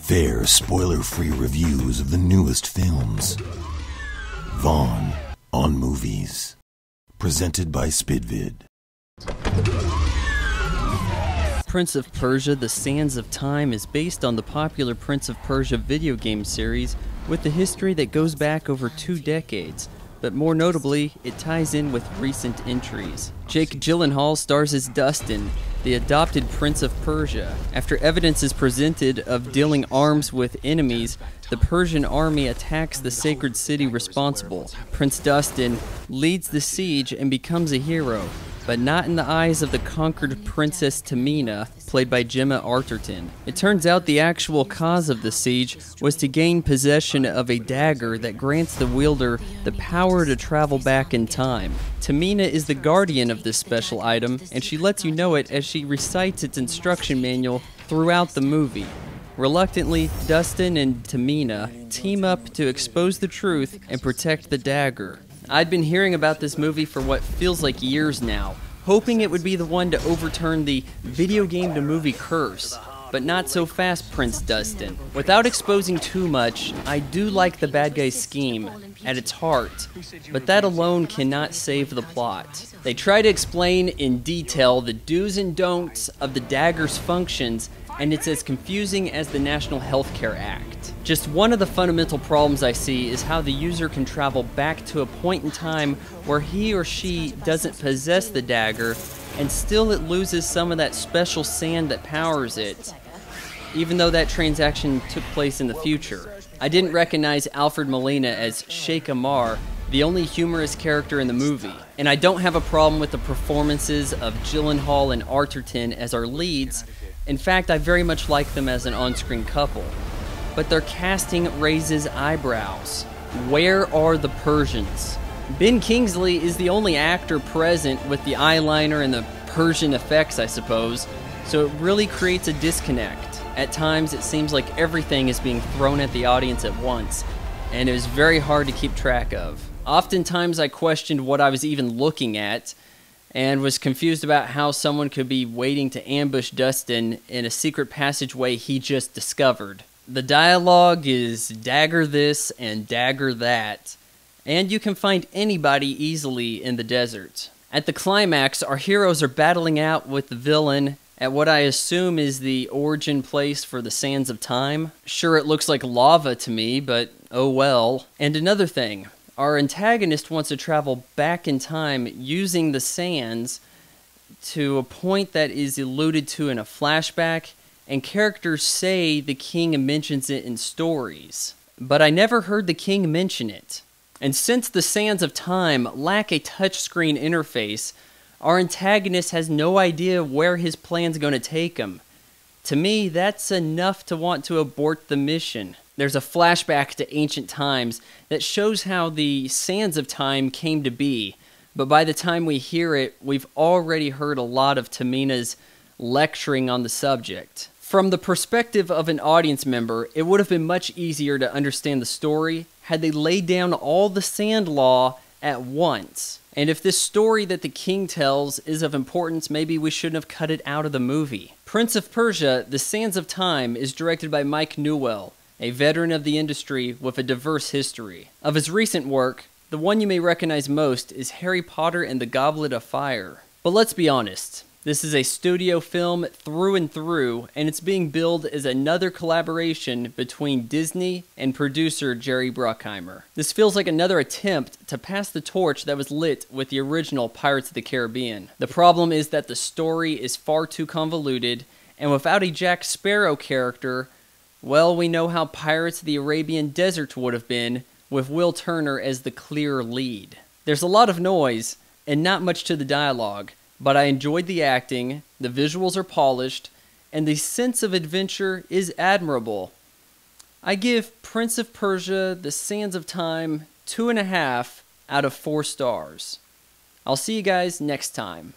Fair, spoiler-free reviews of the newest films. Vaughn on Movies. Presented by Spidvid. Prince of Persia: The Sands of Time is based on the popular Prince of Persia video game series with a history that goes back over 2 decades, but more notably, it ties in with recent entries. Jake Gyllenhaal stars as Dustin, the adopted Prince of Persia. After evidence is presented of dealing arms with enemies, the Persian army attacks the sacred city responsible. Prince Dustin leads the siege and becomes a hero, but not in the eyes of the conquered Princess Tamina, played by Gemma Arterton. It turns out the actual cause of the siege was to gain possession of a dagger that grants the wielder the power to travel back in time. Tamina is the guardian of this special item, and she lets you know it as she recites its instruction manual throughout the movie. Reluctantly, Dustin and Tamina team up to expose the truth and protect the dagger. I'd been hearing about this movie for what feels like years now, hoping it would be the one to overturn the video game to movie curse. But not so fast, Prince Dustin. Without exposing too much, I do like the bad guy's scheme at its heart, but that alone cannot save the plot. They try to explain in detail the do's and don'ts of the dagger's functions, and it's as confusing as the National Healthcare Act. Just one of the fundamental problems I see is how the user can travel back to a point in time where he or she doesn't possess the dagger, and still it loses some of that special sand that powers it, even though that transaction took place in the future. I didn't recognize Alfred Molina as Sheikh Amar, the only humorous character in the movie, and I don't have a problem with the performances of Gyllenhaal and Arterton as our leads. In fact, I very much like them as an on-screen couple. But their casting raises eyebrows. Where are the Persians? Ben Kingsley is the only actor present with the eyeliner and the Persian effects, I suppose, so it really creates a disconnect. At times, it seems like everything is being thrown at the audience at once, and it was very hard to keep track of. Oftentimes, I questioned what I was even looking at, and was confused about how someone could be waiting to ambush Dustin in a secret passageway he just discovered. The dialogue is dagger this and dagger that, and you can find anybody easily in the desert. At the climax, our heroes are battling out with the villain at what I assume is the origin place for the Sands of Time. Sure, it looks like lava to me, but oh well. And another thing, our antagonist wants to travel back in time using the sands to a point that is alluded to in a flashback, and characters say the king mentions it in stories. But I never heard the king mention it. And since the Sands of Time lack a touchscreen interface, our antagonist has no idea where his plan's going to take him. To me, that's enough to want to abort the mission. There's a flashback to ancient times that shows how the Sands of Time came to be, but by the time we hear it, we've already heard a lot of Tamina's lecturing on the subject. From the perspective of an audience member, it would have been much easier to understand the story had they laid down all the sand law at once. And if this story that the king tells is of importance, maybe we shouldn't have cut it out of the movie. Prince of Persia: The Sands of Time is directed by Mike Newell, a veteran of the industry with a diverse history. Of his recent work, the one you may recognize most is Harry Potter and the Goblet of Fire. But let's be honest, this is a studio film through and through, and it's being billed as another collaboration between Disney and producer Jerry Bruckheimer. This feels like another attempt to pass the torch that was lit with the original Pirates of the Caribbean. The problem is that the story is far too convoluted, and without a Jack Sparrow character, well, we know how Pirates of the Arabian Desert would have been, with Will Turner as the clear lead. There's a lot of noise, and not much to the dialogue, but I enjoyed the acting, the visuals are polished, and the sense of adventure is admirable. I give Prince of Persia: The Sands of Time 2.5 out of 4 stars. I'll see you guys next time.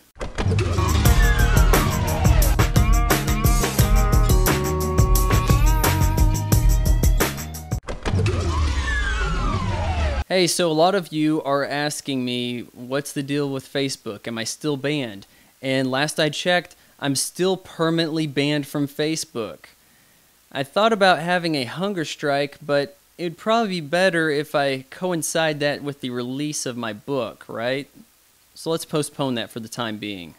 Hey, so a lot of you are asking me, what's the deal with Facebook? Am I still banned? And last I checked, I'm still permanently banned from Facebook. I thought about having a hunger strike, but it'd probably be better if I coincide that with the release of my book, right? So let's postpone that for the time being.